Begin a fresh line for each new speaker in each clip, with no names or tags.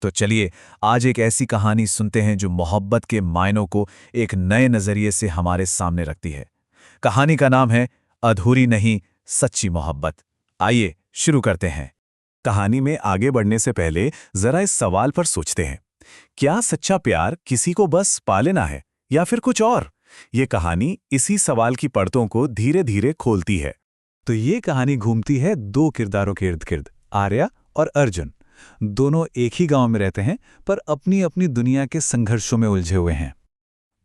तो चलिए आज एक ऐसी कहानी सुनते हैं जो मोहब्बत के मायनों को एक नए नजरिए से हमारे सामने रखती है। कहानी का नाम है अधूरी नहीं, सच्ची मोहब्बत। आइए शुरू करते हैं। कहानी में आगे बढ़ने से पहले जरा इस सवाल पर सोचते हैं, क्या सच्चा प्यार किसी को बस पा लेना है या फिर कुछ और? ये कहानी इसी सवाल की परतों को धीरे धीरे खोलती है। तो ये कहानी घूमती है दो किरदारों के इर्द गिर्द, आर्या और अर्जुन। दोनों एक ही गांव में रहते हैं पर अपनी अपनी दुनिया के संघर्षों में उलझे हुए हैं।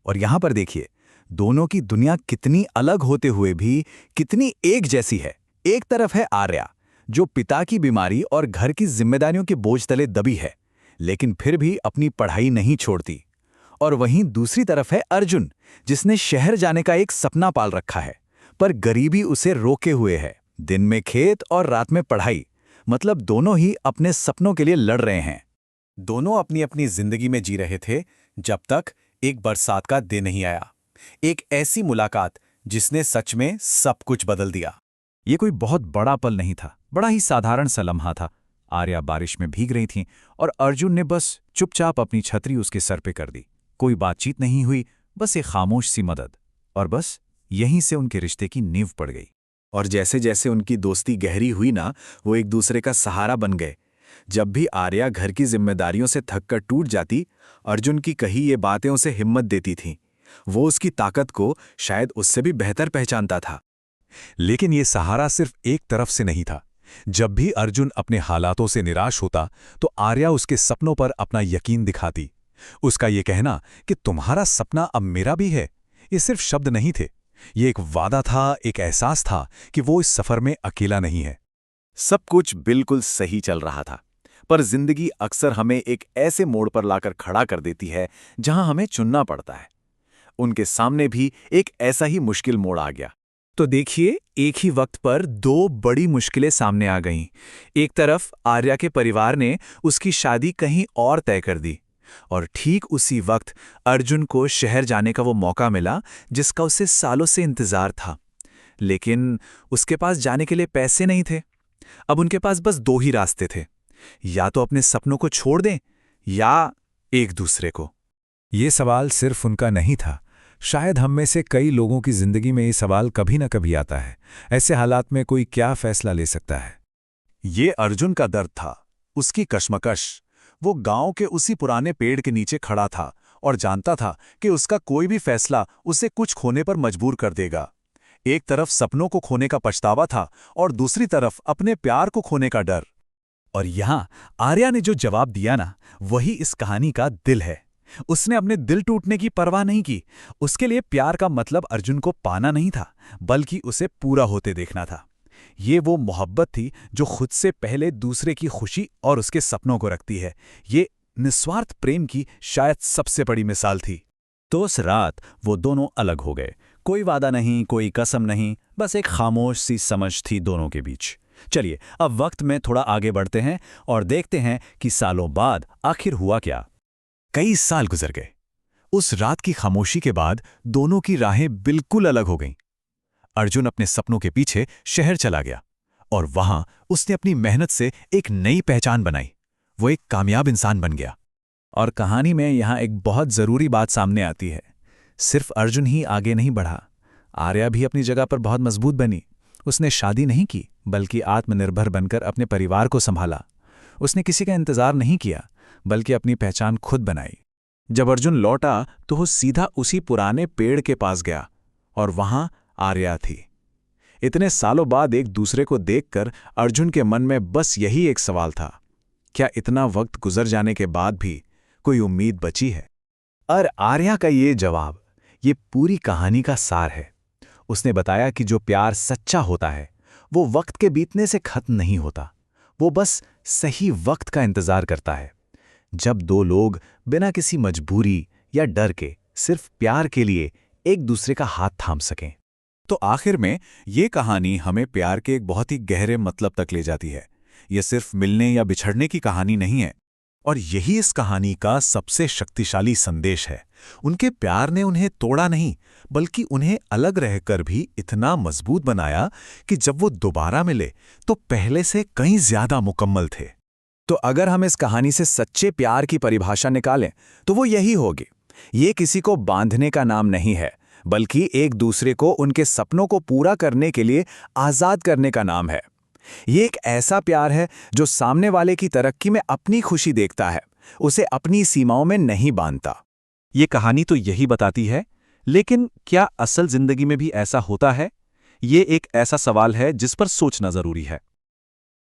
और यहां पर देखिए, दोनों की दुनिया कितनी अलग होते हुए भी कितनी एक जैसी है। एक तरफ है आर्या, जो पिता की बीमारी और घर की जिम्मेदारियों के बोझ तले दबी है, लेकिन फिर भी अपनी पढ़ाई नहीं छोड़ती। और वहीं दूसरी तरफ है अर्जुन, जिसने शहर जाने का एक सपना पाल रखा है, पर गरीबी उसे रोके हुए है। दिन में खेत और रात में पढ़ाई, मतलब दोनों ही अपने सपनों के लिए लड़ रहे हैं। दोनों अपनी अपनी जिंदगी में जी रहे थे जब तक एक बरसात का दिन नहीं आया। एक ऐसी मुलाकात जिसने सच में सब कुछ बदल दिया। ये कोई बहुत बड़ा पल नहीं था, बड़ा ही साधारण सा लम्हा था। आर्या बारिश में भीग रही थीं और अर्जुन ने बस चुपचाप अपनी छतरी उसके सर पे कर दी। कोई बातचीत नहीं हुई, बस एक खामोश सी मदद। और बस यहीं से उनके रिश्ते की नींव पड़ गई। और जैसे जैसे उनकी दोस्ती गहरी हुई ना, वो एक दूसरे का सहारा बन गए। जब भी आर्या घर की जिम्मेदारियों से थककर टूट जाती, अर्जुन की कही ये बातें उसे हिम्मत देती थीं। वो उसकी ताकत को शायद उससे भी बेहतर पहचानता था। लेकिन ये सहारा सिर्फ एक तरफ से नहीं था। जब भी अर्जुन अपने हालातों से निराश होता, तो आर्या उसके सपनों पर अपना यकीन दिखाती। उसका ये कहना कि तुम्हारा सपना अब मेरा भी है, ये सिर्फ शब्द नहीं थे, ये एक वादा था, एक एहसास था कि वो इस सफर में अकेला नहीं है। सब कुछ बिल्कुल सही चल रहा था, पर जिंदगी अक्सर हमें एक ऐसे मोड़ पर लाकर खड़ा कर देती है जहां हमें चुनना पड़ता है। उनके सामने भी एक ऐसा ही मुश्किल मोड़ आ गया। तो देखिए, एक ही वक्त पर दो बड़ी मुश्किलें सामने आ गईं। एक तरफ आर्या के परिवार ने उसकी शादी कहीं और तय कर दी, और ठीक उसी वक्त अर्जुन को शहर जाने का वो मौका मिला जिसका उसे सालों से इंतजार था। लेकिन उसके पास जाने के लिए पैसे नहीं थे। अब उनके पास बस दो ही रास्ते थे, या तो अपने सपनों को छोड़ दें या एक दूसरे को। ये सवाल सिर्फ उनका नहीं था, शायद हम में से कई लोगों की जिंदगी में ये सवाल कभी ना कभी आता है। ऐसे हालात में कोई क्या फैसला ले सकता है? ये अर्जुन का दर्द था, उसकी कश्मकश। वो गांव के उसी पुराने पेड़ के नीचे खड़ा था और जानता था कि उसका कोई भी फैसला उसे कुछ खोने पर मजबूर कर देगा। एक तरफ सपनों को खोने का पछतावा था और दूसरी तरफ अपने प्यार को खोने का डर। और यहां आर्या ने जो जवाब दिया ना, वही इस कहानी का दिल है। उसने अपने दिल टूटने की परवाह नहीं की। उसके लिए प्यार का मतलब अर्जुन को पाना नहीं था, बल्कि उसे पूरा होते देखना था। ये वो मोहब्बत थी जो खुद से पहले दूसरे की खुशी और उसके सपनों को रखती है। ये निस्वार्थ प्रेम की शायद सबसे बड़ी मिसाल थी। तो उस रात वो दोनों अलग हो गए। कोई वादा नहीं, कोई कसम नहीं, बस एक खामोश सी समझ थी दोनों के बीच। चलिए अब वक्त में थोड़ा आगे बढ़ते हैं और देखते हैं कि सालों बाद आखिर हुआ क्या। कई साल गुजर गए। उस रात की खामोशी के बाद दोनों की राहें बिल्कुल अलग हो गईं। अर्जुन अपने सपनों के पीछे शहर चला गया और वहां उसने अपनी मेहनत से एक नई पहचान बनाई। वो एक कामयाब इंसान बन गया। और कहानी में यहां एक बहुत जरूरी बात सामने आती है। सिर्फ अर्जुन ही आगे नहीं बढ़ा, आर्या भी अपनी जगह पर बहुत मजबूत बनी। उसने शादी नहीं की, बल्कि आत्मनिर्भर बनकर अपने परिवार को संभाला। उसने किसी का इंतजार नहीं किया, बल्कि अपनी पहचान खुद बनाई। जब अर्जुन लौटा तो वो सीधा उसी पुराने पेड़ के पास गया और वहां आर्या थी। इतने सालों बाद एक दूसरे को देखकर अर्जुन के मन में बस यही एक सवाल था, क्या इतना वक्त गुजर जाने के बाद भी कोई उम्मीद बची है? और आर्या का ये जवाब, ये पूरी कहानी का सार है। उसने बताया कि जो प्यार सच्चा होता है वो वक्त के बीतने से खत्म नहीं होता, वो बस सही वक्त का इंतजार करता है। जब दो लोग बिना किसी मजबूरी या डर के सिर्फ प्यार के लिए एक दूसरे का हाथ थाम सकें। तो आखिर में ये कहानी हमें प्यार के एक बहुत ही गहरे मतलब तक ले जाती है। ये सिर्फ मिलने या बिछड़ने की कहानी नहीं है, और यही इस कहानी का सबसे शक्तिशाली संदेश है। उनके प्यार ने उन्हें तोड़ा नहीं, बल्कि उन्हें अलग रहकर भी इतना मजबूत बनाया कि जब वो दोबारा मिले तो पहले से कहीं ज्यादा मुकम्मल थे।
तो अगर हम इस कहानी से सच्चे प्यार की परिभाषा निकालें तो वो यही होगी। ये किसी को बांधने का नाम नहीं है, बल्कि एक दूसरे को उनके सपनों को पूरा करने के लिए आज़ाद करने का नाम है। ये एक ऐसा प्यार है जो सामने वाले की तरक्की में अपनी खुशी देखता है, उसे अपनी सीमाओं में नहीं बांधता।
ये कहानी तो यही बताती है, लेकिन क्या असल जिंदगी में भी ऐसा होता है? ये एक ऐसा सवाल है जिस पर सोचना जरूरी है।